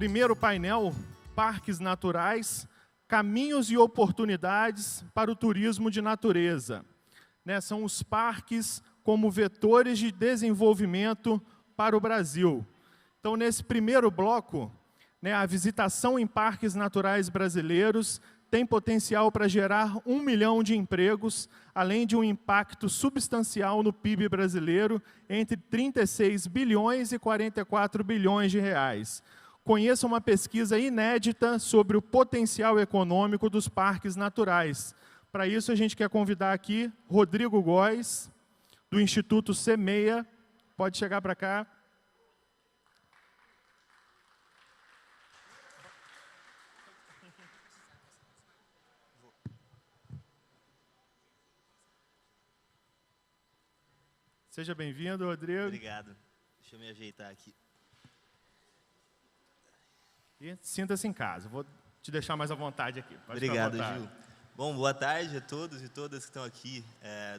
primeiro painel, Parques Naturais, Caminhos e Oportunidades para o Turismo de Natureza. São os parques como vetores de desenvolvimento para o Brasil. Então, nesse primeiro bloco, a visitação em parques naturais brasileiros tem potencial para gerar 1 milhão de empregos, além de um impacto substancial no PIB brasileiro, entre 36 bilhões e 44 bilhões de reais. Conheça uma pesquisa inédita sobre o potencial econômico dos parques naturais. Para isso, a gente quer convidar aqui Rodrigo Góes, do Instituto Semeia. Pode chegar para cá. Seja bem-vindo, Rodrigo. Obrigado. Deixa eu me ajeitar aqui. E sinta-se em casa. Vou te deixar mais à vontade aqui. Pode Obrigado, Gil. Bom, boa tarde a todos e todas que estão aqui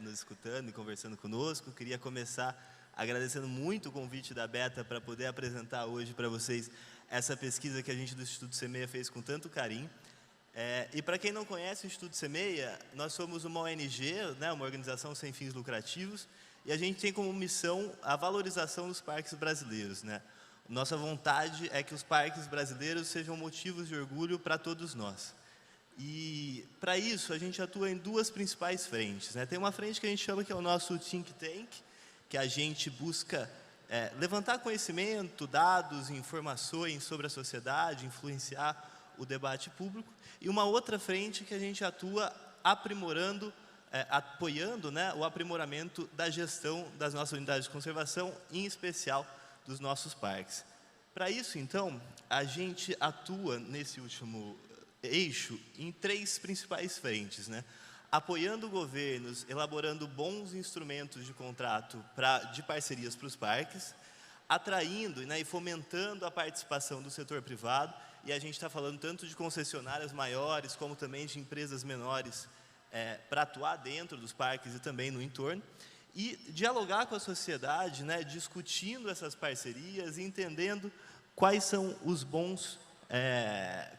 nos escutando e conversando conosco. Queria começar agradecendo muito o convite da Beta para poder apresentar hoje para vocês essa pesquisa que a gente do Instituto Semeia fez com tanto carinho. E para quem não conhece o Instituto Semeia, nós somos uma ONG, uma organização sem fins lucrativos, e a gente tem como missão a valorização dos parques brasileiros. Nossa vontade é que os parques brasileiros sejam motivos de orgulho para todos nós. E, para isso, a gente atua em duas principais frentes. Tem uma frente que a gente chama que é o nosso Think Tank, que a gente busca levantar conhecimento, dados, informações sobre a sociedade, influenciar o debate público. E uma outra frente que a gente atua aprimorando, apoiando o aprimoramento da gestão das nossas unidades de conservação, em especial dos nossos parques. Para isso, então, a gente atua nesse último eixo em três principais frentes, apoiando governos, elaborando bons instrumentos de contrato de parcerias para os parques, atraindo e fomentando a participação do setor privado, e a gente está falando tanto de concessionárias maiores, como também de empresas menores, para atuar dentro dos parques e também no entorno, e dialogar com a sociedade, discutindo essas parcerias e entendendo quais são os bons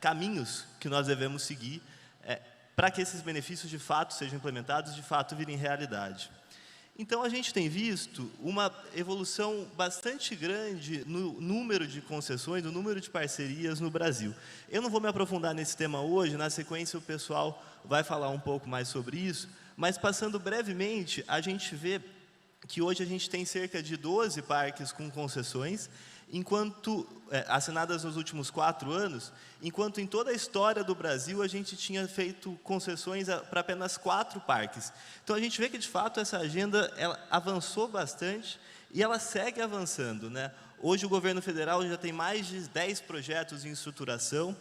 caminhos que nós devemos seguir para que esses benefícios de fato sejam implementados, de fato virem realidade. Então, a gente tem visto uma evolução bastante grande no número de concessões, no número de parcerias no Brasil. Eu não vou me aprofundar nesse tema hoje, na sequência o pessoal vai falar um pouco mais sobre isso, mas passando brevemente, a gente vê que hoje a gente tem cerca de 12 parques com concessões, assinadas nos últimos 4 anos, enquanto em toda a história do Brasil a gente tinha feito concessões para apenas 4 parques. Então, a gente vê que, de fato, essa agenda ela avançou bastante e ela segue avançando. Hoje, o governo federal já tem mais de 10 projetos em estruturação.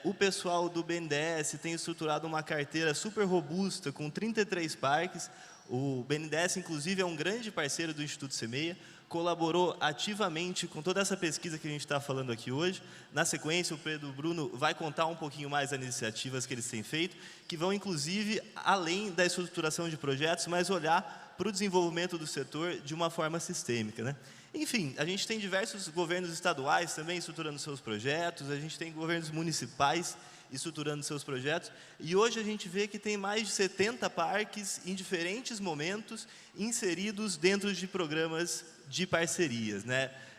O pessoal do BNDES tem estruturado uma carteira super robusta, com 33 parques. O BNDES, inclusive, é um grande parceiro do Instituto Semeia, colaborou ativamente com toda essa pesquisa que a gente está falando aqui hoje. Na sequência, o Pedro Bruno vai contar um pouquinho mais das iniciativas que eles têm feito, que vão, inclusive, além da estruturação de projetos, mas olhar para o desenvolvimento do setor de uma forma sistêmica. Enfim, a gente tem diversos governos estaduais também estruturando seus projetos, a gente tem governos municipais estruturando seus projetos, e hoje a gente vê que tem mais de 70 parques em diferentes momentos inseridos dentro de programas de parcerias,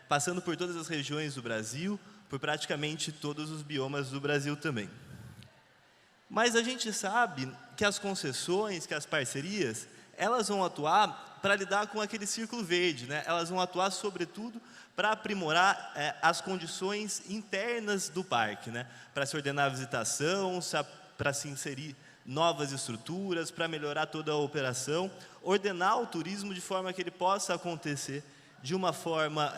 passando por todas as regiões do Brasil, por praticamente todos os biomas do Brasil também. Mas a gente sabe que as concessões, que as parcerias, elas vão atuar para lidar com aquele círculo verde, elas vão atuar, sobretudo, para aprimorar as condições internas do parque, para se ordenar a visitação, para se inserir novas estruturas, para melhorar toda a operação, ordenar o turismo de forma que ele possa acontecer de uma forma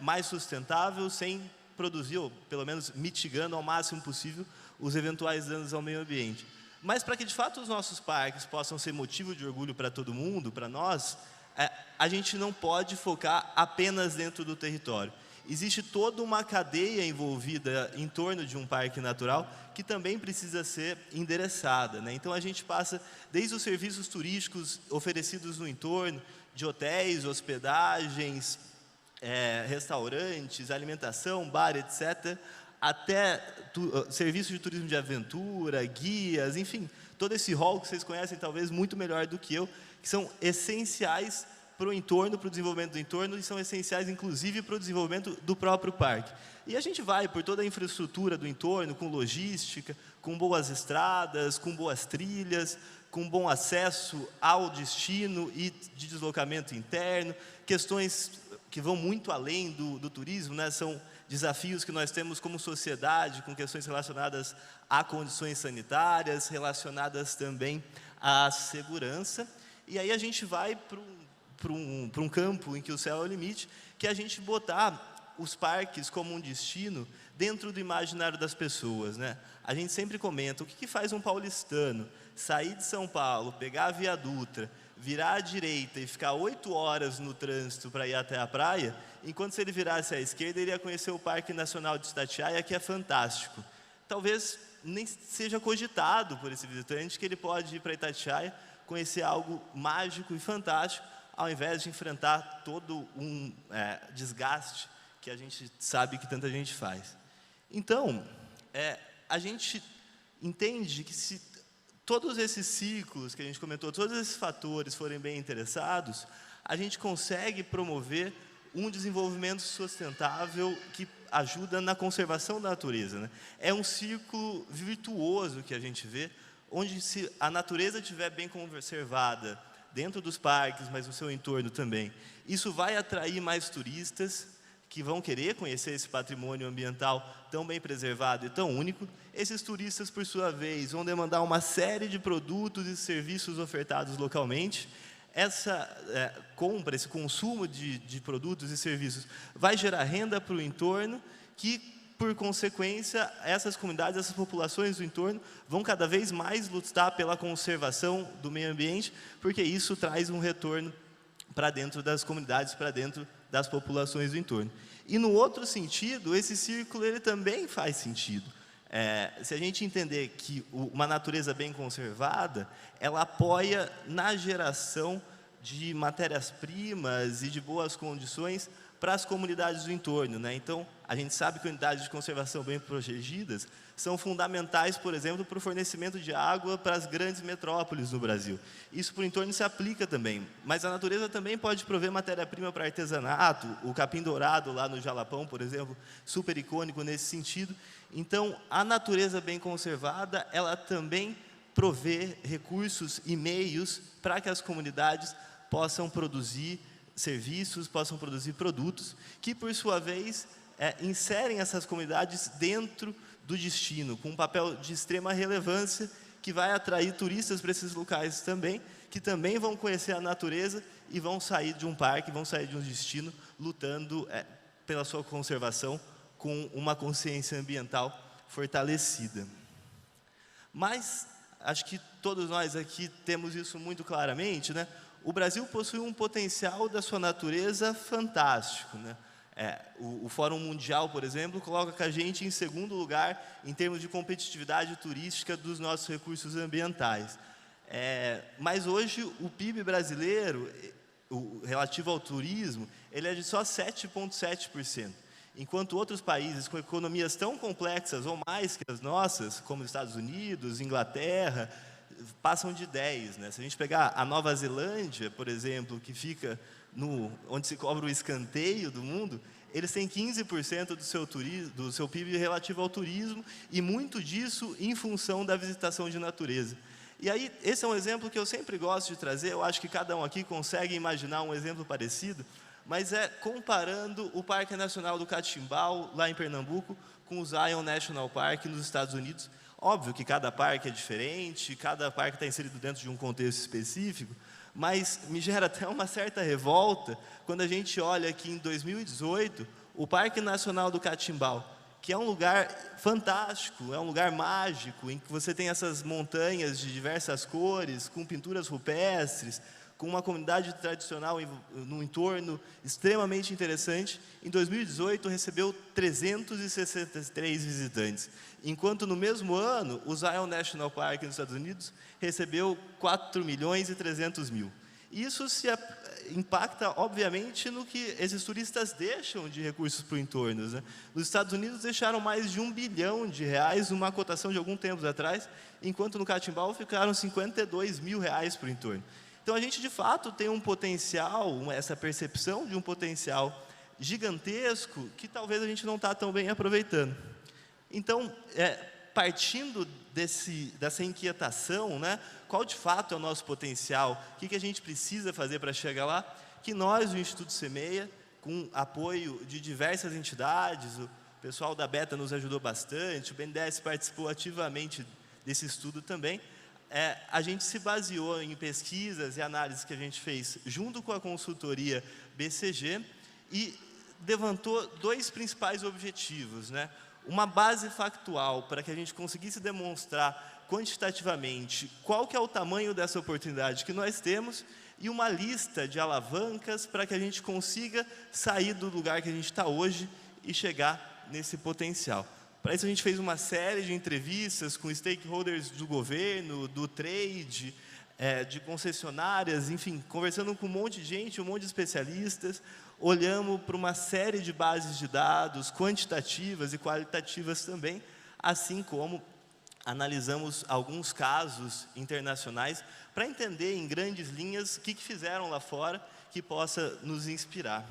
mais sustentável, sem produzir, ou pelo menos mitigando ao máximo possível, os eventuais danos ao meio ambiente. Mas para que, de fato, os nossos parques possam ser motivo de orgulho para todo mundo, para nós, a gente não pode focar apenas dentro do território. Existe toda uma cadeia envolvida em torno de um parque natural que também precisa ser endereçada. Então, a gente passa desde os serviços turísticos oferecidos no entorno, de hotéis, hospedagens, restaurantes, alimentação, bar, etc., até serviço de turismo de aventura, guias, enfim, todo esse rol que vocês conhecem talvez muito melhor do que eu, que são essenciais para o entorno, para o desenvolvimento do entorno, e são essenciais, inclusive, para o desenvolvimento do próprio parque. E a gente vai por toda a infraestrutura do entorno, com logística, com boas estradas, com boas trilhas, com bom acesso ao destino e de deslocamento interno, questões que vão muito além do turismo, né? São desafios que nós temos como sociedade, com questões relacionadas a condições sanitárias, relacionadas também à segurança. E aí a gente vai para um campo em que o céu é o limite, que é a gente botar os parques como um destino dentro do imaginário das pessoas, né? A gente sempre comenta, o que faz um paulistano sair de São Paulo, pegar a Via Dutra, virar à direita e ficar 8 horas no trânsito para ir até a praia, enquanto se ele virasse à esquerda, ele ia conhecer o Parque Nacional de Itatiaia, que é fantástico. Talvez nem seja cogitado por esse visitante que ele pode ir para Itatiaia, conhecer algo mágico e fantástico, ao invés de enfrentar todo um desgaste que a gente sabe que tanta gente faz. Então, a gente entende que se todos esses ciclos que a gente comentou, todos esses fatores forem bem interessados, a gente consegue promover um desenvolvimento sustentável que ajuda na conservação da natureza, né? É um ciclo virtuoso que a gente vê, onde se a natureza estiver bem conservada, dentro dos parques, mas no seu entorno também, isso vai atrair mais turistas que vão querer conhecer esse patrimônio ambiental tão bem preservado e tão único. Esses turistas, por sua vez, vão demandar uma série de produtos e serviços ofertados localmente. Essa compra, esse consumo de produtos e serviços vai gerar renda para o entorno, que, por consequência, essas comunidades, essas populações do entorno vão cada vez mais lutar pela conservação do meio ambiente, porque isso traz um retorno para dentro das comunidades, para dentro das populações do entorno. E, no outro sentido, esse círculo ele também faz sentido. Se a gente entender que uma natureza bem conservada, ela apoia na geração de matérias-primas e de boas condições para as comunidades do entorno, né? Então, a gente sabe que unidades de conservação bem protegidas são fundamentais, por exemplo, para o fornecimento de água para as grandes metrópoles no Brasil. Isso para o entorno se aplica também, mas a natureza também pode prover matéria-prima para artesanato, o capim dourado lá no Jalapão, por exemplo, super icônico nesse sentido. Então, a natureza bem conservada, ela também provê recursos e meios para que as comunidades possam produzir serviços, possam produzir produtos, que, por sua vez, inserem essas comunidades dentro do destino, com um papel de extrema relevância, que vai atrair turistas para esses locais também, que também vão conhecer a natureza e vão sair de um parque, vão sair de um destino, lutando pela sua conservação, com uma consciência ambiental fortalecida. Mas, acho que todos nós aqui temos isso muito claramente, né? O Brasil possui um potencial da sua natureza fantástico, né? O Fórum Mundial, por exemplo, coloca a gente em segundo lugar em termos de competitividade turística dos nossos recursos ambientais. Mas hoje o PIB brasileiro, relativo ao turismo, ele é de só 7,7%. Enquanto outros países com economias tão complexas ou mais que as nossas, como os Estados Unidos, Inglaterra, passam de 10%, né? Se a gente pegar a Nova Zelândia, por exemplo, que fica onde se cobra o escanteio do mundo, eles têm 15% do seu PIB relativo ao turismo, e muito disso em função da visitação de natureza. E aí, esse é um exemplo que eu sempre gosto de trazer, eu acho que cada um aqui consegue imaginar um exemplo parecido, mas comparando o Parque Nacional do Catimbau, lá em Pernambuco, com o Zion National Park, nos Estados Unidos. Óbvio que cada parque é diferente, cada parque está inserido dentro de um contexto específico, mas me gera até uma certa revolta quando a gente olha que em 2018, o Parque Nacional do Catimbau, que é um lugar fantástico, é um lugar mágico, em que você tem essas montanhas de diversas cores, com pinturas rupestres, com uma comunidade tradicional no entorno extremamente interessante, em 2018 recebeu 363 visitantes, enquanto no mesmo ano o Zion National Park nos Estados Unidos recebeu 4.300.000. E isso impacta, obviamente, no que esses turistas deixam de recursos para o entorno, né? Nos Estados Unidos deixaram mais de R$ 1 bilhão, numa cotação de algum tempo atrás, enquanto no Catimbau ficaram R$ 52 mil para o entorno. Então, a gente, de fato, tem um potencial, essa percepção de um potencial gigantesco que talvez a gente não está tão bem aproveitando. Então, partindo dessa inquietação, né, qual de fato é o nosso potencial, o que a gente precisa fazer para chegar lá, que nós, o Instituto Semeia, com apoio de diversas entidades, o pessoal da Beta nos ajudou bastante, o BNDES participou ativamente desse estudo também, a gente se baseou em pesquisas e análises que a gente fez junto com a consultoria BCG e levantou dois principais objetivos, né? Uma base factual para que a gente conseguisse demonstrar quantitativamente qual que é o tamanho dessa oportunidade que nós temos e uma lista de alavancas para que a gente consiga sair do lugar que a gente está hoje e chegar nesse potencial. Para isso a gente fez uma série de entrevistas com stakeholders do governo, do trade, de concessionárias, enfim, conversando com um monte de gente, um monte de especialistas, olhamos para uma série de bases de dados, quantitativas e qualitativas também, assim como analisamos alguns casos internacionais para entender em grandes linhas o que fizeram lá fora que possa nos inspirar.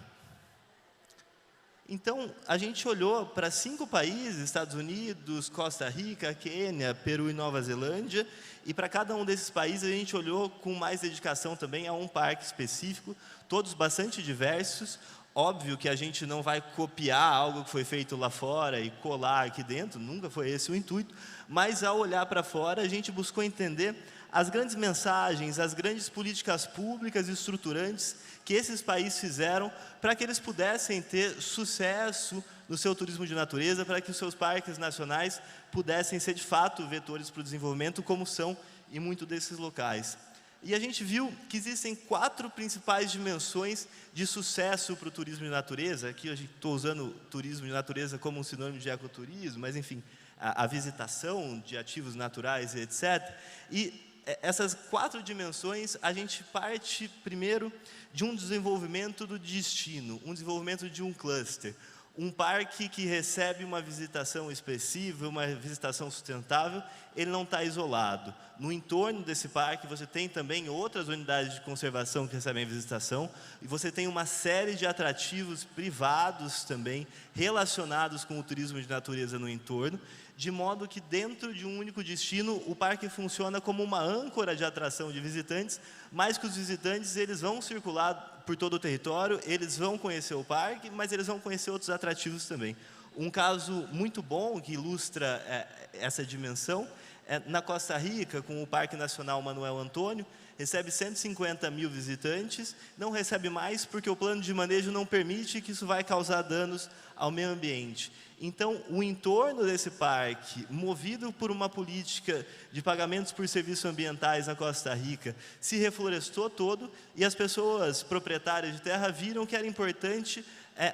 Então, a gente olhou para 5 países, Estados Unidos, Costa Rica, Quênia, Peru e Nova Zelândia, e para cada um desses países a gente olhou com mais dedicação também a um parque específico, todos bastante diversos. Óbvio que a gente não vai copiar algo que foi feito lá fora e colar aqui dentro, nunca foi esse o intuito, mas ao olhar para fora a gente buscou entender as grandes mensagens, as grandes políticas públicas e estruturantes que esses países fizeram para que eles pudessem ter sucesso no seu turismo de natureza, para que os seus parques nacionais pudessem ser de fato vetores para o desenvolvimento, como são em muitos desses locais. E a gente viu que existem 4 principais dimensões de sucesso para o turismo de natureza. Aqui eu estou usando turismo de natureza como um sinônimo de ecoturismo, mas enfim, a visitação de ativos naturais, etc. E essas 4 dimensões, a gente parte primeiro de um desenvolvimento do destino, um desenvolvimento de um cluster. Um parque que recebe uma visitação expressiva, uma visitação sustentável, ele não está isolado. No entorno desse parque, você tem também outras unidades de conservação que recebem visitação, e você tem uma série de atrativos privados também, relacionados com o turismo de natureza no entorno, de modo que dentro de um único destino, o parque funciona como uma âncora de atração de visitantes, mas que os visitantes eles vão circular por todo o território, eles vão conhecer o parque, mas eles vão conhecer outros atrativos também. Um caso muito bom que ilustra essa dimensão é na Costa Rica, com o Parque Nacional Manuel Antônio, recebe 150 mil visitantes, não recebe mais porque o plano de manejo não permite, que isso vai causar danos ao meio ambiente. Então, o entorno desse parque, movido por uma política de pagamentos por serviços ambientais na Costa Rica, se reflorestou todo e as pessoas proprietárias de terra viram que era importante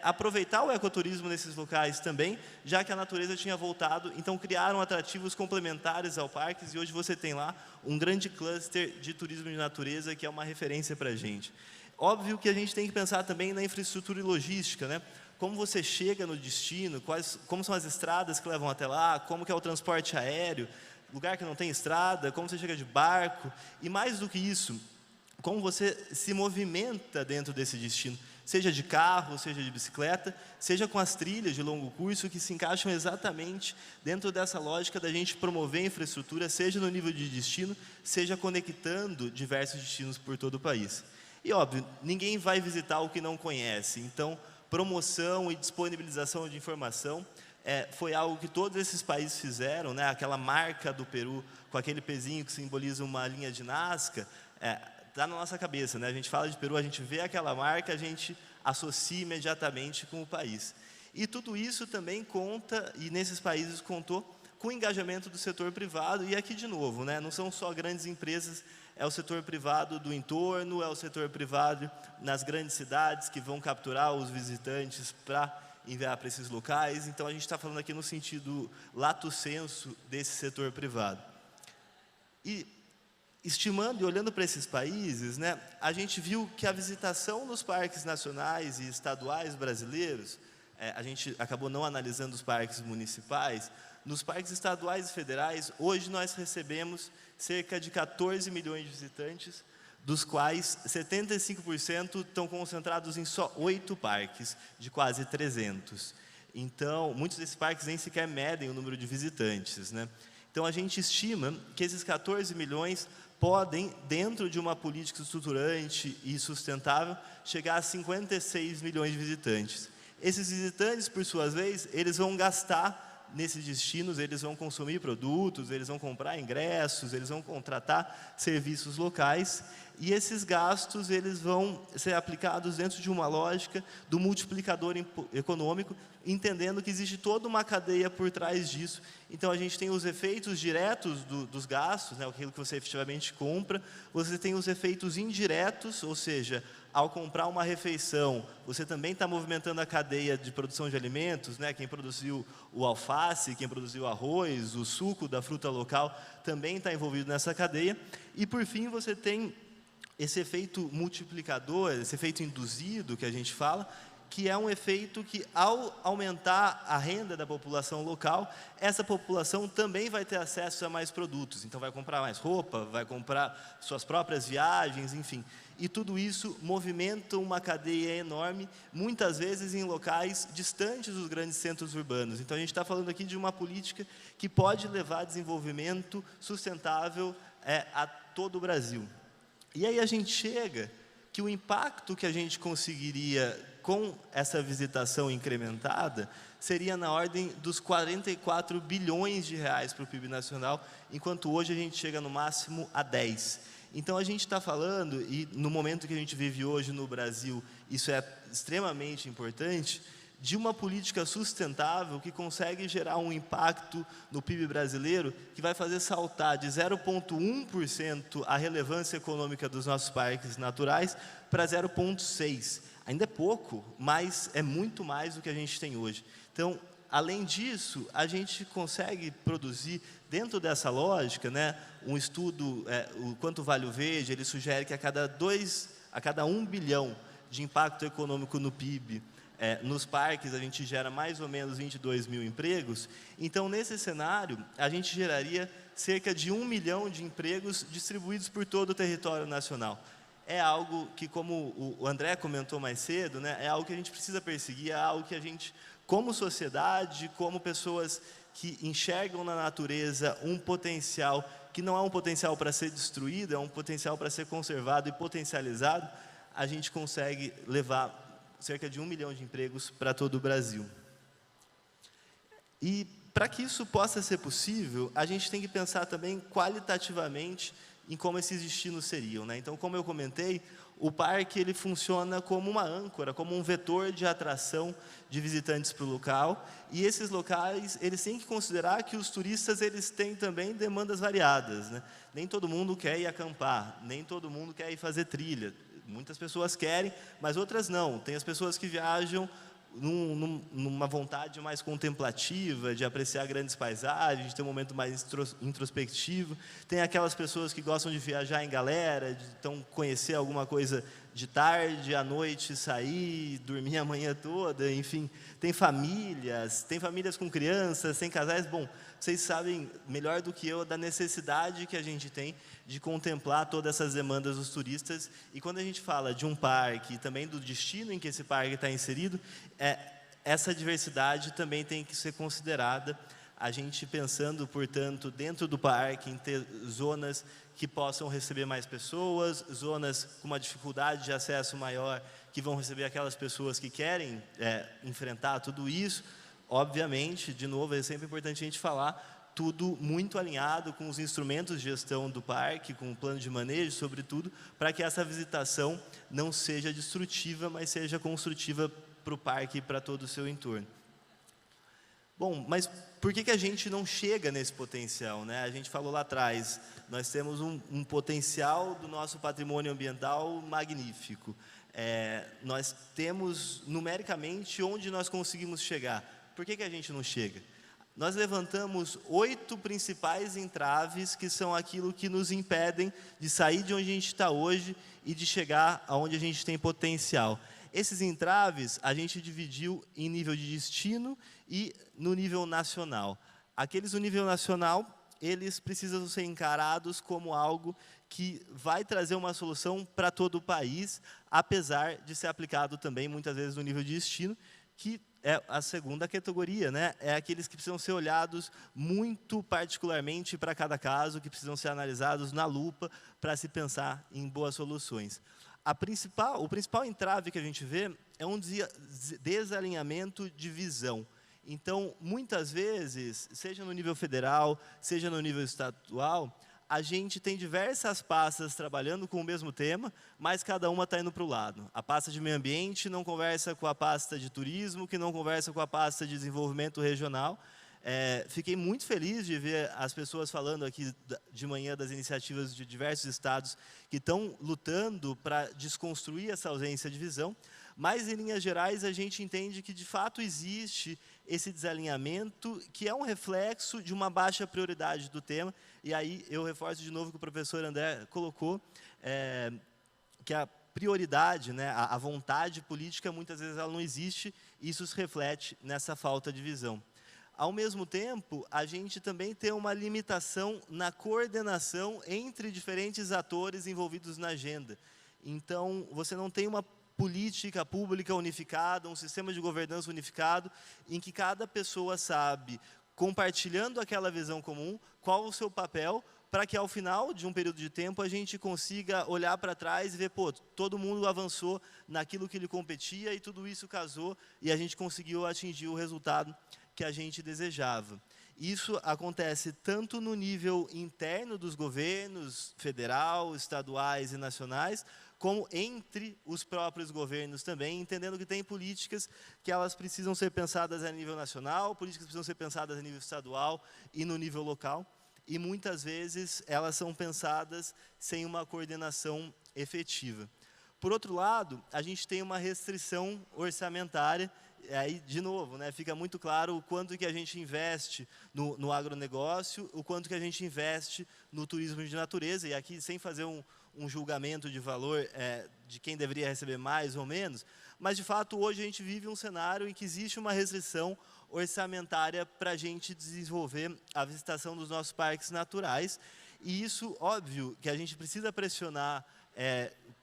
aproveitar o ecoturismo nesses locais também, já que a natureza tinha voltado, então criaram atrativos complementares ao parque e hoje você tem lá um grande cluster de turismo de natureza que é uma referência para a gente. Óbvio que a gente tem que pensar também na infraestrutura e logística, né? Como você chega no destino, como são as estradas que levam até lá, como que é o transporte aéreo, lugar que não tem estrada, como você chega de barco, e mais do que isso, como você se movimenta dentro desse destino, seja de carro, seja de bicicleta, seja com as trilhas de longo curso, que se encaixam exatamente dentro dessa lógica da gente promover a infraestrutura, seja no nível de destino, seja conectando diversos destinos por todo o país. E óbvio, ninguém vai visitar o que não conhece, então promoção e disponibilização de informação foi algo que todos esses países fizeram, né? Aquela marca do Peru com aquele pezinho que simboliza uma linha de Nazca, está na nossa cabeça, né? A gente fala de Peru, a gente vê aquela marca, a gente associa imediatamente com o país. E tudo isso também conta, e nesses países contou, com o engajamento do setor privado, e aqui de novo, né? Não são só grandes empresas, é o setor privado do entorno, é o setor privado nas grandes cidades que vão capturar os visitantes para enviar para esses locais. Então, a gente está falando aqui no sentido lato sensu desse setor privado. E estimando e olhando para esses países, né, a gente viu que a visitação nos parques nacionais e estaduais brasileiros, a gente acabou não analisando os parques municipais, nos parques estaduais e federais, hoje nós recebemos cerca de 14 milhões de visitantes, dos quais 75% estão concentrados em só 8 parques, de quase 300. Então, muitos desses parques nem sequer medem o número de visitantes, né? Então, a gente estima que esses 14 milhões podem, dentro de uma política estruturante e sustentável, chegar a 56 milhões de visitantes. Esses visitantes, por sua vez, eles vão gastar nesses destinos, eles vão consumir produtos, eles vão comprar ingressos, eles vão contratar serviços locais, e esses gastos eles vão ser aplicados dentro de uma lógica do multiplicador econômico, entendendo que existe toda uma cadeia por trás disso. Então, a gente tem os efeitos diretos dos gastos, né, aquilo que você efetivamente compra, você tem os efeitos indiretos, ou seja, ao comprar uma refeição, você também está movimentando a cadeia de produção de alimentos, né? Quem produziu o alface, quem produziu o arroz, o suco da fruta local, também está envolvido nessa cadeia. E, por fim, você tem esse efeito multiplicador, esse efeito induzido que a gente fala, que é um efeito que, ao aumentar a renda da população local, essa população também vai ter acesso a mais produtos. Então, vai comprar mais roupa, vai comprar suas próprias viagens, enfim. E tudo isso movimenta uma cadeia enorme, muitas vezes em locais distantes dos grandes centros urbanos. Então, a gente está falando aqui de uma política que pode levar a desenvolvimento sustentável a todo o Brasil. E aí a gente chega que o impacto que a gente conseguiria com essa visitação incrementada seria na ordem dos 44 bilhões de reais para o PIB nacional, enquanto hoje a gente chega no máximo a 10. Então, a gente está falando, e no momento que a gente vive hoje no Brasil, isso é extremamente importante, de uma política sustentável que consegue gerar um impacto no PIB brasileiro que vai fazer saltar de 0,1% a relevância econômica dos nossos parques naturais para 0,6%. Ainda é pouco, mas é muito mais do que a gente tem hoje. Então, além disso, a gente consegue produzir, dentro dessa lógica, né, um estudo, o Quanto Vale o Verde, ele sugere que a cada 1 bilhão de impacto econômico no PIB, nos parques a gente gera mais ou menos 22 mil empregos. Então, nesse cenário, a gente geraria cerca de 1 milhão de empregos distribuídos por todo o território nacional. É algo que, como o André comentou mais cedo, né, é algo que a gente precisa perseguir, é algo que a gente, como sociedade, como pessoas que enxergam na natureza um potencial que não é um potencial para ser destruído, é um potencial para ser conservado e potencializado, a gente consegue levar cerca de 1 milhão de empregos para todo o Brasil. E para que isso possa ser possível, a gente tem que pensar também qualitativamente em como esses destinos seriam, né? Então, como eu comentei, o parque ele funciona como uma âncora, como um vetor de atração de visitantes para o local, e esses locais eles têm que considerar que os turistas eles têm também demandas variadas, né? Nem todo mundo quer ir acampar, nem todo mundo quer ir fazer trilha. Muitas pessoas querem, mas outras não. Tem as pessoas que viajam numa vontade mais contemplativa, de apreciar grandes paisagens, de ter um momento mais introspectivo. Tem aquelas pessoas que gostam de viajar em galera, de então, conhecer alguma coisa de tarde, à noite, sair, dormir a manhã toda, enfim. Tem famílias com crianças, tem casais. Bom, vocês sabem melhor do que eu da necessidade que a gente tem de contemplar todas essas demandas dos turistas. E quando a gente fala de um parque e também do destino em que esse parque está inserido, essa diversidade também tem que ser considerada. A gente pensando, portanto, dentro do parque, em ter zonas que possam receber mais pessoas, zonas com uma dificuldade de acesso maior, que vão receber aquelas pessoas que querem enfrentar tudo isso. Obviamente, de novo, é sempre importante a gente falar, tudo muito alinhado com os instrumentos de gestão do parque, com o plano de manejo, sobretudo, para que essa visitação não seja destrutiva, mas seja construtiva para o parque e para todo o seu entorno. Bom, mas por que a gente não chega nesse potencial, né? A gente falou lá atrás, nós temos um potencial do nosso patrimônio ambiental magnífico. Nós temos, numericamente, onde nós conseguimos chegar. Por que a gente não chega? nós levantamos 8 principais entraves que são aquilo que nos impedem de sair de onde a gente está hoje e de chegar aonde a gente tem potencial. Esses entraves a gente dividiu em nível de destino e no nível nacional. Aqueles no nível nacional, eles precisam ser encarados como algo que vai trazer uma solução para todo o país, apesar de ser aplicado também, muitas vezes, no nível de destino, que é a segunda categoria, né? É aqueles que precisam ser olhados muito particularmente para cada caso, que precisam ser analisados na lupa para se pensar em boas soluções. O principal entrave que a gente vê é um desalinhamento de visão. Então, muitas vezes, seja no nível federal, seja no nível estadual, a gente tem diversas pastas trabalhando com o mesmo tema, mas cada uma está indo para o lado. A pasta de meio ambiente não conversa com a pasta de turismo, que não conversa com a pasta de desenvolvimento regional. Fiquei muito feliz de ver as pessoas falando aqui de manhã das iniciativas de diversos estados que estão lutando para desconstruir essa ausência de visão, mas, em linhas gerais, a gente entende que, de fato, existe esse desalinhamento, que é um reflexo de uma baixa prioridade do tema, e aí eu reforço de novo o que o professor André colocou, que a prioridade, né, a vontade política, muitas vezes ela não existe, e isso se reflete nessa falta de visão. Ao mesmo tempo, a gente também tem uma limitação na coordenação entre diferentes atores envolvidos na agenda. Então, você não tem uma política pública unificada, um sistema de governança unificado, em que cada pessoa sabe, compartilhando aquela visão comum, qual o seu papel, para que, ao final de um período de tempo, a gente consiga olhar para trás e ver, pô, todo mundo avançou naquilo que lhe competia e tudo isso casou e a gente conseguiu atingir o resultado que a gente desejava. Isso acontece tanto no nível interno dos governos, federal, estaduais e nacionais, como entre os próprios governos também, entendendo que tem políticas que elas precisam ser pensadas a nível nacional, políticas precisam ser pensadas a nível estadual e no nível local, e muitas vezes elas são pensadas sem uma coordenação efetiva. Por outro lado, a gente tem uma restrição orçamentária, aí, de novo, né, fica muito claro o quanto que a gente investe no agronegócio, o quanto que a gente investe no turismo de natureza, e aqui, sem fazer um julgamento de valor de quem deveria receber mais ou menos, mas, de fato, hoje a gente vive um cenário em que existe uma restrição orçamentária para a gente desenvolver a visitação dos nossos parques naturais, e isso, óbvio, que a gente precisa pressionar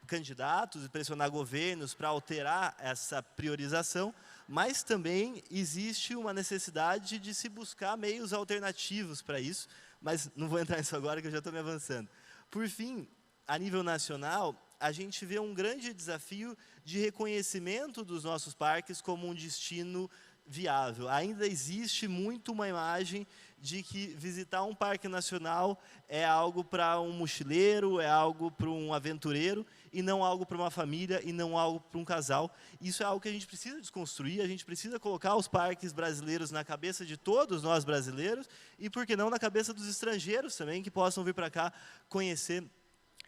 candidatos e pressionar governos para alterar essa priorização, mas também existe uma necessidade de se buscar meios alternativos para isso, mas não vou entrar nisso agora que eu já estou me avançando. Por fim, a nível nacional, a gente vê um grande desafio de reconhecimento dos nossos parques como um destino viável. Ainda existe muito uma imagem de que visitar um parque nacional é algo para um mochileiro, é algo para um aventureiro, e não algo para uma família, e não algo para um casal. Isso é algo que a gente precisa desconstruir, a gente precisa colocar os parques brasileiros na cabeça de todos nós brasileiros, e, por que não, na cabeça dos estrangeiros também, que possam vir para cá conhecer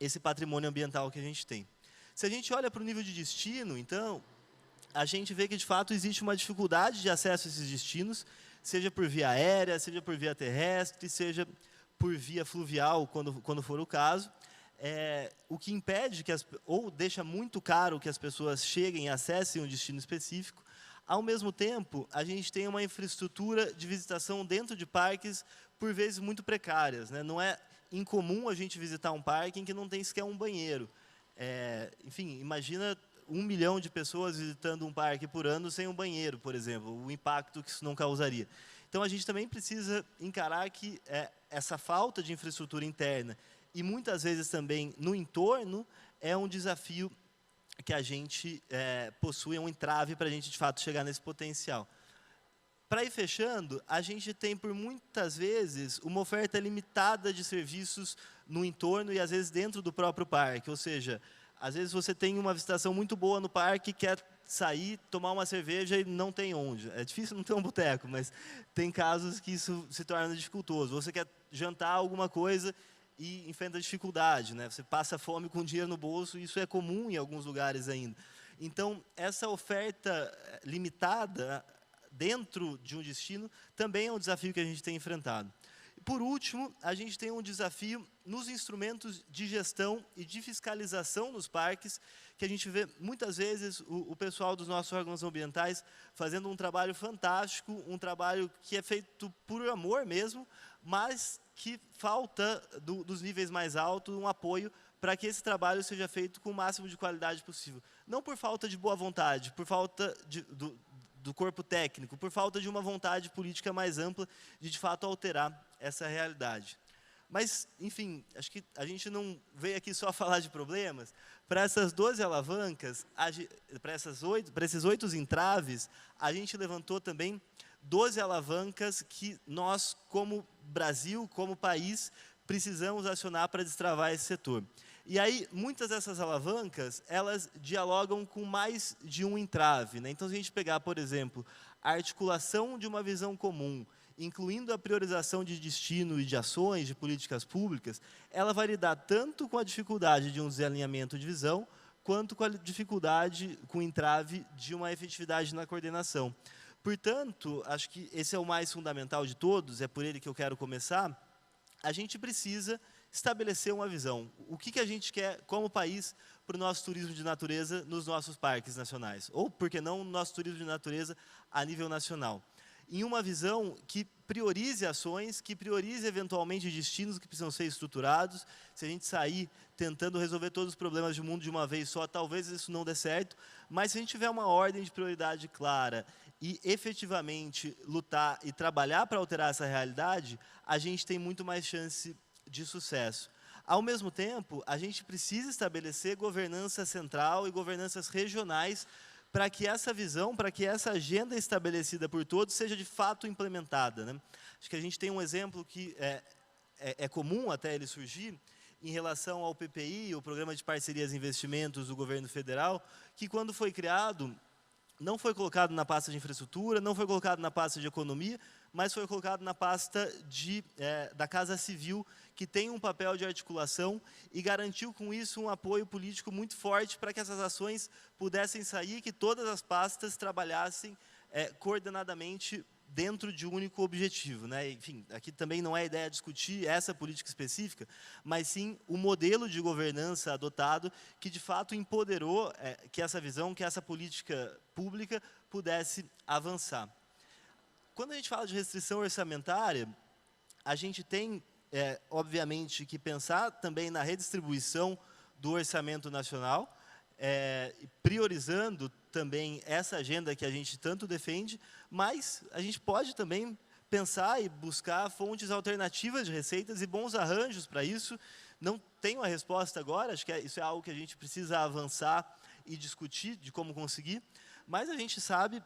esse patrimônio ambiental que a gente tem. Se a gente olha para o nível de destino, então, a gente vê que, de fato, existe uma dificuldade de acesso a esses destinos, seja por via aérea, seja por via terrestre, seja por via fluvial, quando for o caso, o que impede ou deixa muito caro que as pessoas cheguem e acessem um destino específico. Ao mesmo tempo, a gente tem uma infraestrutura de visitação dentro de parques, por vezes, muito precárias, né? Não é incomum a gente visitar um parque em que não tem sequer um banheiro. Enfim, imagina 1 milhão de pessoas visitando um parque por ano sem um banheiro, por exemplo, o impacto que isso não causaria. Então, a gente também precisa encarar que essa falta de infraestrutura interna e, muitas vezes, também no entorno, é um desafio que a gente possui, um entrave para a gente, de fato, chegar nesse potencial. Para ir fechando, a gente tem, por muitas vezes, uma oferta limitada de serviços no entorno e, às vezes, dentro do próprio parque. Ou seja, às vezes você tem uma visitação muito boa no parque, quer sair, tomar uma cerveja e não tem onde. É difícil não ter um boteco, mas tem casos que isso se torna dificultoso. Você quer jantar alguma coisa e enfrenta dificuldade, né? Você passa fome com dinheiro no bolso, e isso é comum em alguns lugares ainda. Então, essa oferta limitada dentro de um destino, também é um desafio que a gente tem enfrentado. Por último, a gente tem um desafio nos instrumentos de gestão e de fiscalização nos parques, que a gente vê muitas vezes o pessoal dos nossos órgãos ambientais fazendo um trabalho fantástico, um trabalho que é feito por amor mesmo, mas que falta dos níveis mais altos um apoio para que esse trabalho seja feito com o máximo de qualidade possível. Não por falta de boa vontade, por falta do corpo técnico, por falta de uma vontade política mais ampla de fato, alterar essa realidade. Mas, enfim, acho que a gente não veio aqui só falar de problemas. Para essas 12 alavancas, para esses 8 entraves, a gente levantou também 12 alavancas que nós, como Brasil, como país, precisamos acionar para destravar esse setor. E aí, muitas dessas alavancas, elas dialogam com mais de um entrave, né? Então, se a gente pegar, por exemplo, a articulação de uma visão comum, incluindo a priorização de destino e de ações, de políticas públicas, ela vai lidar tanto com a dificuldade de um desalinhamento de visão, quanto com a dificuldade, com o entrave de uma efetividade na coordenação. Portanto, acho que esse é o mais fundamental de todos, é por ele que eu quero começar. A gente precisa estabelecer uma visão. O que a gente quer, como país, para o nosso turismo de natureza nos nossos parques nacionais? Ou, por que não, no nosso turismo de natureza a nível nacional? Em uma visão que priorize ações, que priorize, eventualmente, destinos que precisam ser estruturados. Se a gente sair tentando resolver todos os problemas do mundo de uma vez só, talvez isso não dê certo. Mas, se a gente tiver uma ordem de prioridade clara e, efetivamente, lutar e trabalhar para alterar essa realidade, a gente tem muito mais chance de sucesso. Ao mesmo tempo, a gente precisa estabelecer governança central e governanças regionais para que essa visão, para que essa agenda estabelecida por todos seja de fato implementada, né? Acho que a gente tem um exemplo que é comum até ele surgir em relação ao PPI, o Programa de Parcerias e Investimentos do Governo Federal, que quando foi criado, não foi colocado na pasta de infraestrutura, não foi colocado na pasta de economia, mas foi colocado na pasta da Casa Civil, que tem um papel de articulação e garantiu com isso um apoio político muito forte para que essas ações pudessem sair, que todas as pastas trabalhassem coordenadamente dentro de um único objetivo, né? Enfim, aqui também não é a ideia de discutir essa política específica, mas sim o modelo de governança adotado que, de fato, empoderou que essa visão, que essa política pública pudesse avançar. Quando a gente fala de restrição orçamentária, a gente tem, obviamente, que pensar também na redistribuição do orçamento nacional, priorizando também essa agenda que a gente tanto defende, mas a gente pode também pensar e buscar fontes alternativas de receitas e bons arranjos para isso. Não tenho a resposta agora, acho que isso é algo que a gente precisa avançar e discutir de como conseguir, mas a gente sabe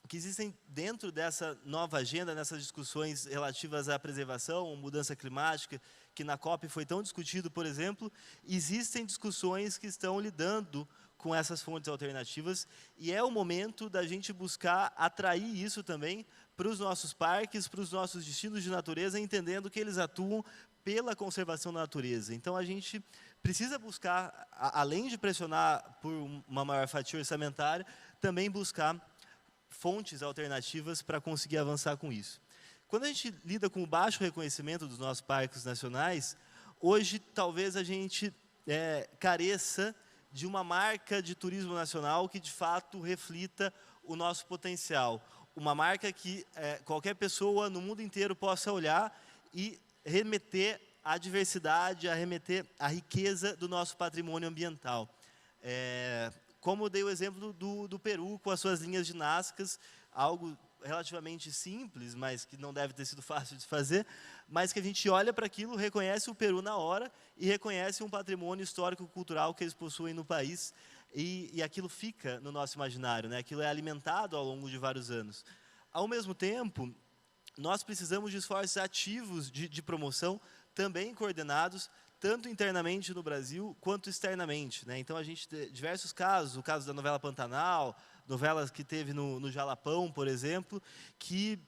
que existem dentro dessa nova agenda, nessas discussões relativas à preservação, mudança climática, que na COP foi tão discutido, por exemplo, existem discussões que estão lidando com essas fontes alternativas e é o momento da gente buscar atrair isso também para os nossos parques, para os nossos destinos de natureza, entendendo que eles atuam pela conservação da natureza. Então, a gente precisa buscar, além de pressionar por uma maior fatia orçamentária, também buscar fontes alternativas para conseguir avançar com isso. Quando a gente lida com o baixo reconhecimento dos nossos parques nacionais, hoje talvez a gente careça de uma marca de turismo nacional que de fato reflita o nosso potencial. Uma marca que qualquer pessoa no mundo inteiro possa olhar e remeter à diversidade, a remeter à riqueza do nosso patrimônio ambiental. Como eu dei o exemplo do Peru, com as suas linhas de Nazcas, algo relativamente simples, mas que não deve ter sido fácil de fazer, mas que a gente olha para aquilo, reconhece o Peru na hora e reconhece um patrimônio histórico-cultural que eles possuem no país e aquilo fica no nosso imaginário, né? Aquilo é alimentado ao longo de vários anos. Ao mesmo tempo, nós precisamos de esforços ativos de promoção, também coordenados, tanto internamente no Brasil, quanto externamente, né? Então, a gente tem diversos casos, o caso da novela Pantanal, novelas que teve no Jalapão, por exemplo, que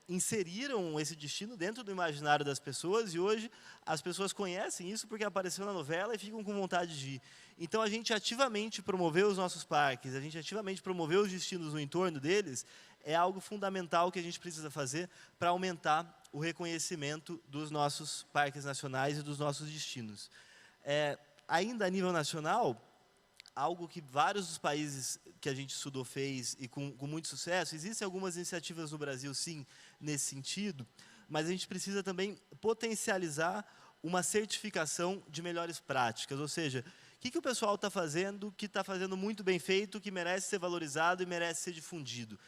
inseriram esse destino dentro do imaginário das pessoas, e hoje as pessoas conhecem isso porque apareceu na novela e ficam com vontade de ir. Então, a gente ativamente promover os nossos parques, a gente ativamente promover os destinos no entorno deles, é algo fundamental que a gente precisa fazer para aumentar o reconhecimento dos nossos parques nacionais e dos nossos destinos. Ainda a nível nacional, algo que vários dos países que a gente estudou fez e com muito sucesso, existem algumas iniciativas no Brasil, sim, nesse sentido, mas a gente precisa também potencializar uma certificação de melhores práticas, ou seja, o que o pessoal está fazendo, que está fazendo muito bem feito, que merece ser valorizado e merece ser difundido.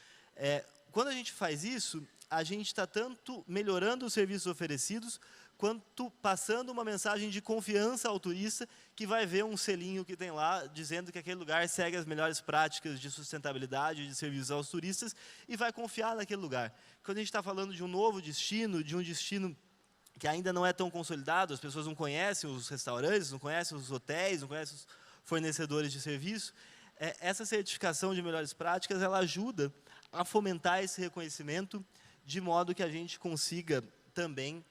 Quando a gente faz isso, a gente está tanto melhorando os serviços oferecidos, quanto passando uma mensagem de confiança ao turista, que vai ver um selinho que tem lá, dizendo que aquele lugar segue as melhores práticas de sustentabilidade, de serviços aos turistas, e vai confiar naquele lugar. Quando a gente está falando de um novo destino, de um destino que ainda não é tão consolidado, as pessoas não conhecem os restaurantes, não conhecem os hotéis, não conhecem os fornecedores de serviço, essa certificação de melhores práticas, ela ajuda a fomentar esse reconhecimento, de modo que a gente consiga também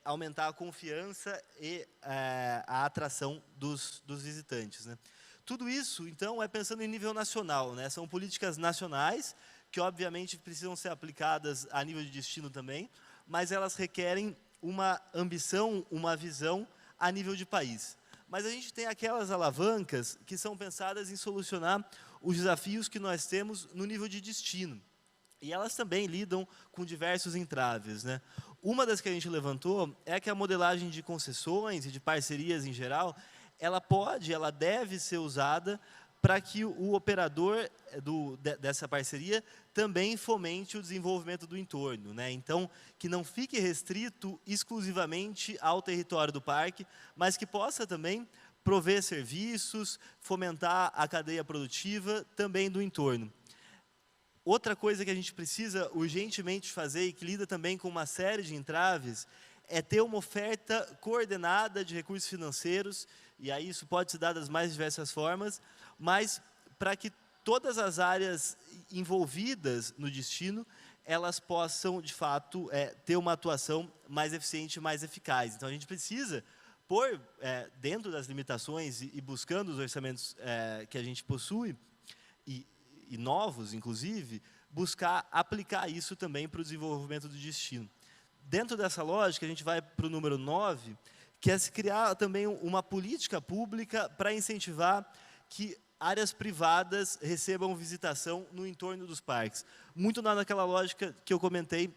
aumentar a confiança e a atração dos visitantes, né? Tudo isso, então, é pensando em nível nacional, né? São políticas nacionais, que obviamente precisam ser aplicadas a nível de destino também, mas elas requerem uma ambição, uma visão a nível de país. Mas a gente tem aquelas alavancas que são pensadas em solucionar os desafios que nós temos no nível de destino. E elas também lidam com diversos entraves, né? Uma das que a gente levantou é que a modelagem de concessões e de parcerias em geral, ela deve ser usada para que o operador dessa parceria também fomente o desenvolvimento do entorno, né? Então, que não fique restrito exclusivamente ao território do parque, mas que possa também prover serviços, fomentar a cadeia produtiva também do entorno. Outra coisa que a gente precisa urgentemente fazer e que lida também com uma série de entraves é ter uma oferta coordenada de recursos financeiros, e aí isso pode se dar das mais diversas formas, mas para que todas as áreas envolvidas no destino, elas possam, de fato, ter uma atuação mais eficiente e mais eficaz. Então, a gente precisa pôr dentro das limitações e buscando os orçamentos que a gente possui, e novos, inclusive, buscar aplicar isso também para o desenvolvimento do destino. Dentro dessa lógica, a gente vai para o número 9, que é se criar também uma política pública para incentivar que áreas privadas recebam visitação no entorno dos parques. Muito naquela lógica que eu comentei,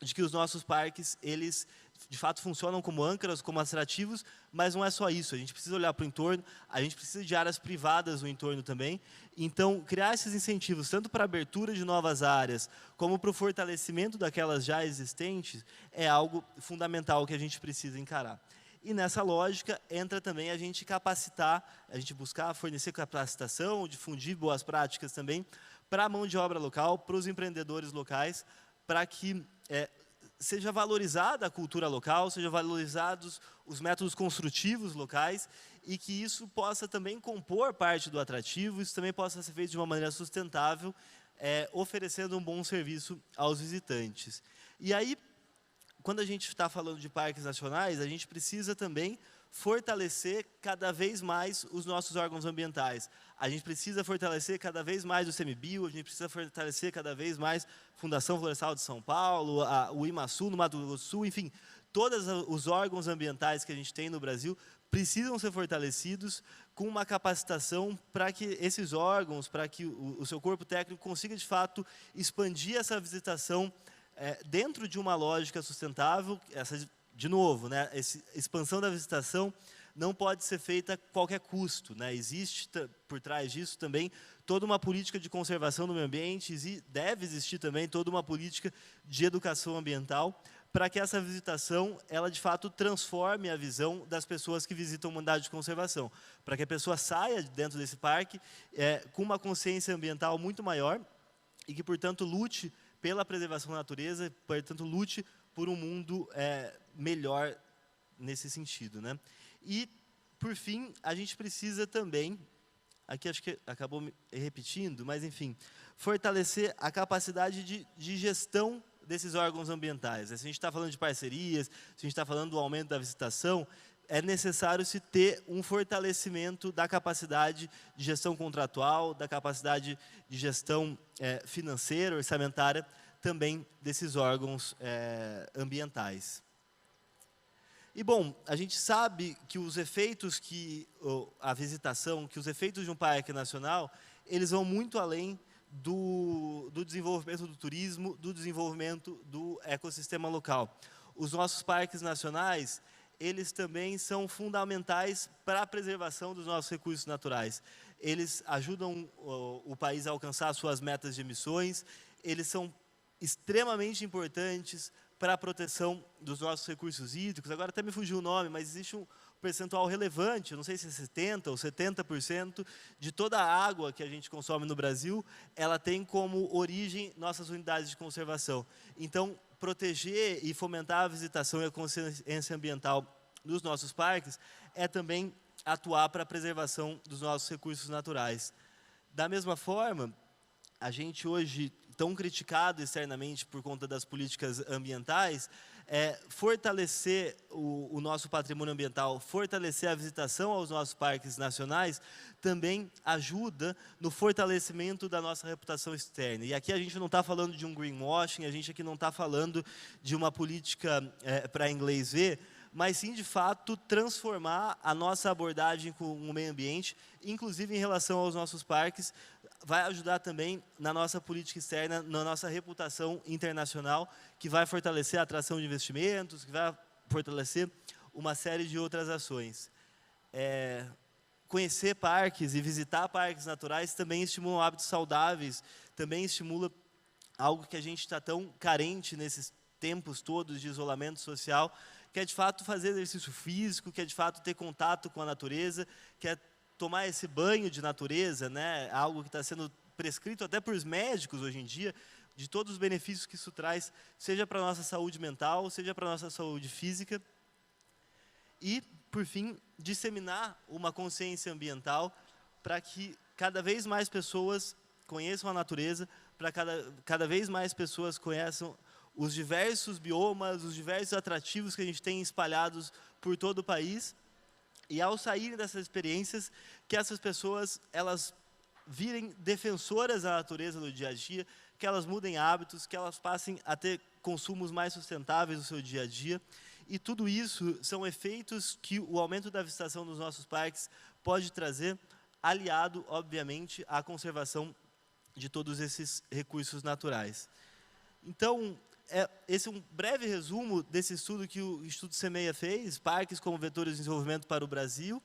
de que os nossos parques, eles de fato funcionam como âncoras, como atrativos, mas não é só isso, a gente precisa olhar para o entorno, a gente precisa de áreas privadas no entorno também, então criar esses incentivos, tanto para a abertura de novas áreas, como para o fortalecimento daquelas já existentes, é algo fundamental que a gente precisa encarar. E nessa lógica entra também a gente capacitar, a gente buscar fornecer capacitação, difundir boas práticas também, para a mão de obra local, para os empreendedores locais, para que seja valorizada a cultura local, sejam valorizados os métodos construtivos locais e que isso possa também compor parte do atrativo, isso também possa ser feito de uma maneira sustentável, oferecendo um bom serviço aos visitantes. E aí, quando a gente está falando de parques nacionais, a gente precisa também fortalecer cada vez mais os nossos órgãos ambientais. A gente precisa fortalecer cada vez mais o CMBio, a gente precisa fortalecer cada vez mais a Fundação Florestal de São Paulo, o IMASU no Mato Grosso do Sul, enfim, todos os órgãos ambientais que a gente tem no Brasil precisam ser fortalecidos com uma capacitação para que esses órgãos, para que o seu corpo técnico consiga, de fato, expandir essa visitação dentro de uma lógica sustentável. De novo, né, essa expansão da visitação não pode ser feita a qualquer custo, né? Existe por trás disso também toda uma política de conservação do meio ambiente, deve existir também toda uma política de educação ambiental para que essa visitação, ela de fato transforme a visão das pessoas que visitam uma unidade de conservação, para que a pessoa saia dentro desse parque com uma consciência ambiental muito maior e que, portanto, lute pela preservação da natureza, portanto, lute por um mundo melhor nesse sentido, né? E, por fim, a gente precisa também, aqui acho que acabou me repetindo, mas, enfim, fortalecer a capacidade de gestão desses órgãos ambientais. Se a gente está falando de parcerias, se a gente está falando do aumento da visitação, é necessário se ter um fortalecimento da capacidade de gestão contratual, da capacidade de gestão financeira, orçamentária, também desses órgãos ambientais. E, bom, a gente sabe que os efeitos a visitação, que os efeitos de um parque nacional, eles vão muito além do desenvolvimento do turismo, do desenvolvimento do ecossistema local. Os nossos parques nacionais, eles também são fundamentais para a preservação dos nossos recursos naturais. Eles ajudam o país a alcançar suas metas de emissões, eles são extremamente importantes para a proteção dos nossos recursos hídricos. Agora até me fugiu o nome, mas existe um percentual relevante, não sei se é 70% ou 70%, de toda a água que a gente consome no Brasil, ela tem como origem nossas unidades de conservação. Então, proteger e fomentar a visitação e a consciência ambiental nos nossos parques é também atuar para a preservação dos nossos recursos naturais. Da mesma forma, a gente hoje, tão criticado externamente por conta das políticas ambientais, fortalecer o nosso patrimônio ambiental, fortalecer a visitação aos nossos parques nacionais, também ajuda no fortalecimento da nossa reputação externa. E aqui a gente não está falando de um greenwashing, a gente aqui não está falando de uma política para inglês ver, mas sim, de fato, transformar a nossa abordagem com o meio ambiente, inclusive em relação aos nossos parques, vai ajudar também na nossa política externa, na nossa reputação internacional, que vai fortalecer a atração de investimentos, que vai fortalecer uma série de outras ações. Conhecer parques e visitar parques naturais também estimulam hábitos saudáveis, também estimula algo que a gente está tão carente nesses tempos todos de isolamento social, que é de fato fazer exercício físico, que é de fato ter contato com a natureza, que é tomar esse banho de natureza, né? Algo que está sendo prescrito até por médicos hoje em dia, de todos os benefícios que isso traz, seja para a nossa saúde mental, seja para a nossa saúde física. E, por fim, disseminar uma consciência ambiental para que cada vez mais pessoas conheçam a natureza, para cada vez mais pessoas conheçam os diversos biomas, os diversos atrativos que a gente tem espalhados por todo o país, e ao saírem dessas experiências, que essas pessoas, elas virem defensoras da natureza no dia a dia, que elas mudem hábitos, que elas passem a ter consumos mais sustentáveis no seu dia a dia, e tudo isso são efeitos que o aumento da visitação dos nossos parques pode trazer, aliado, obviamente, à conservação de todos esses recursos naturais. Então, esse é um breve resumo desse estudo que o Instituto Semeia fez, Parques como Vetores de Desenvolvimento para o Brasil.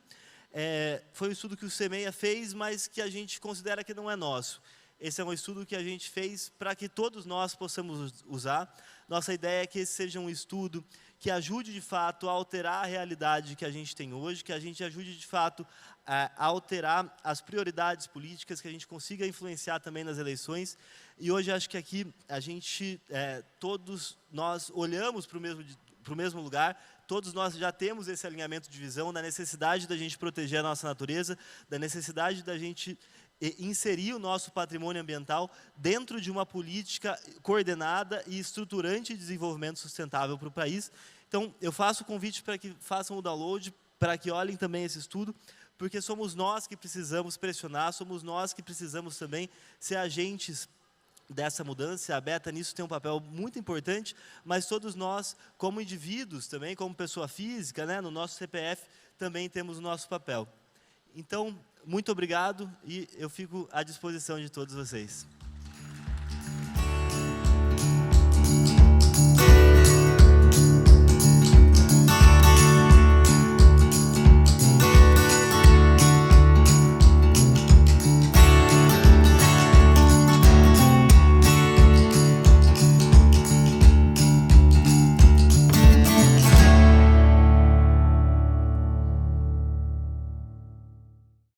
Foi um estudo que o Semeia fez, mas que a gente considera que não é nosso. Esse é um estudo que a gente fez para que todos nós possamos usar. Nossa ideia é que esse seja um estudo que ajude, de fato, a alterar a realidade que a gente tem hoje, que a gente ajude, de fato, a alterar as prioridades políticas, que a gente consiga influenciar também nas eleições. E hoje, acho que aqui, todos nós olhamos para o mesmo lugar, todos nós já temos esse alinhamento de visão da necessidade da gente proteger a nossa natureza, da necessidade da gente inserir o nosso patrimônio ambiental dentro de uma política coordenada e estruturante de desenvolvimento sustentável para o país. Então, eu faço o convite para que façam o download, para que olhem também esse estudo, porque somos nós que precisamos pressionar, somos nós que precisamos também ser agentes dessa mudança. A Beta nisso tem um papel muito importante, mas todos nós, como indivíduos também, como pessoa física, né, no nosso CPF, também temos o nosso papel. Então, muito obrigado e eu fico à disposição de todos vocês.